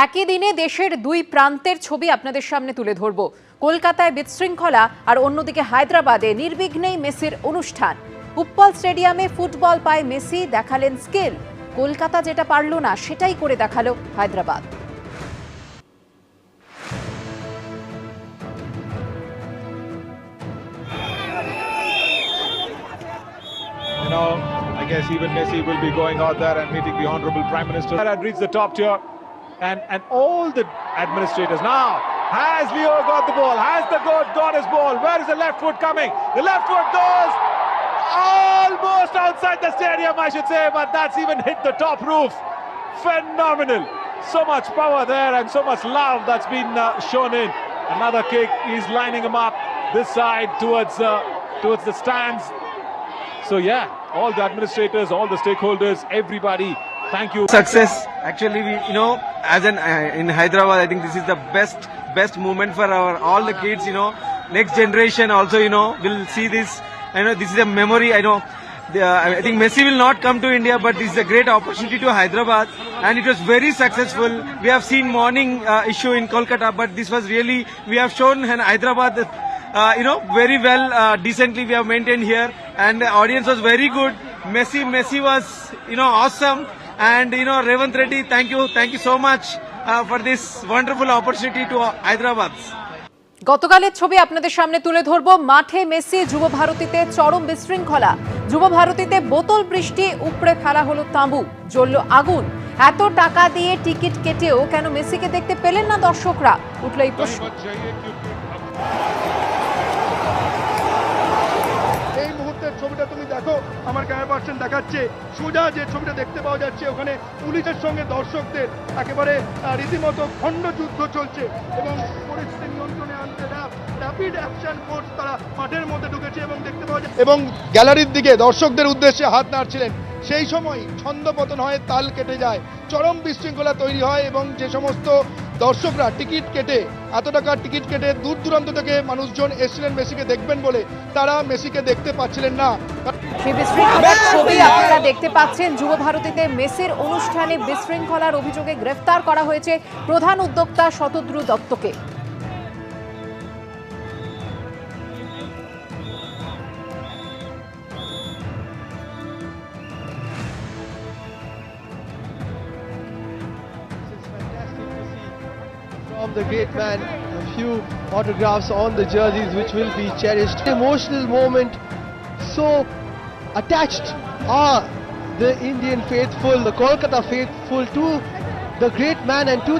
একই দিনে দেশের দুই প্রান্তের ছবি আপনাদের সামনে তুলে ধরব। কলকাতায় বিশৃঙ্খলা আর অন্যদিকে হায়দ্রাবাদে নির্বিঘ্নেই মেসির অনুষ্ঠান। উপ্পল স্টেডিয়ামে ফুটবল পায় মেসি, দেখালেন স্কিল। কলকাতা যেটা পারল না সেটাই করে দেখালো Hyderabad. I guess even Messi will be going out there and meeting the Honorable Prime Minister. And reached the top tier, and all the administrators now. Has Leo got the ball? Has the goat got his ball? Where is the left foot coming? The left foot goes almost outside the stadium, I should say, but that's even hit the top roof. Phenomenal. So much power there and so much love that's been shown in. Another kick. He's lining him up this side towards the stands. So yeah, all the administrators, all the stakeholders, everybody, thank you. Success. Actually, as in Hyderabad, I think this is the best moment for all the kids. Next generation also, will see this. This is a memory. I think Messi will not come to India, but this is a great opportunity to Hyderabad, and it was very successful. We have seen morning issue in Kolkata, but this was really, we have shown in Hyderabad. Very well, decently we have maintained here, and the audience was very good. Messi was, awesome, and Revant Reddy, thank you so much for this wonderful opportunity to Hyderabad. গতকালের ছবি আপনাদের সামনে তুলে ধরব। মাঠে Messi, যুব ভারতীতে চরম বিশৃঙ্খলা। যুব ভারতীতে বোতল বৃষ্টি, উপড়ে ফেলা হলো তাঁবু, জ্বলল আগুন। এত টাকা দিয়ে টিকিট কেটেও কেন মেসিকে দেখতে পেলেন না দর্শকরা, উঠল এই প্রশ্ন। ছবিটা তুমি দেখো, আমার ক্যামেরা পার্সন দেখাচ্ছে, সোজা যে ছবিটা দেখতে পাওয়া যাচ্ছে ওখানে পুলিশের সঙ্গে দর্শকদের একেবারে রীতিমতো খণ্ড যুদ্ধ চলছে এবং পরিস্থিতি নিয়ন্ত্রণে আনতে র্যাপিড অ্যাকশন ফোর্স তারা মাঠের মধ্যে ঢুকেছে এবং দেখতে পাওয়া যায় এবং গ্যালারির দিকে দর্শকদের উদ্দেশ্যে হাত নাড়ছিলেন। সেই সময় ছন্দপতন হয়, তাল কেটে যায়, চরম বিশৃঙ্খলা তৈরি হয় এবং যে সমস্ত দর্শকরা টিকিট কেটে, এত টাকার টিকিট কেটে দূর দূরান্ত থেকে মানুষজন এসেছিলেন মেসিকে দেখবেন বলে, তারা মেসিকে দেখতে পাচ্ছিলেন না। সেই বিশৃঙ্খলার ছবি আপনারা দেখতে পাচ্ছেন। যুব ভারতীতে মেসির অনুষ্ঠানে বিশৃঙ্খলার অভিযোগে গ্রেফতার করা হয়েছে প্রধান উদ্যোক্তা Shatadru দত্তকে। From the great man, a few autographs on the jerseys which will be cherished. Emotional moment, so attached are the Indian faithful, the Kolkata faithful to the great man and to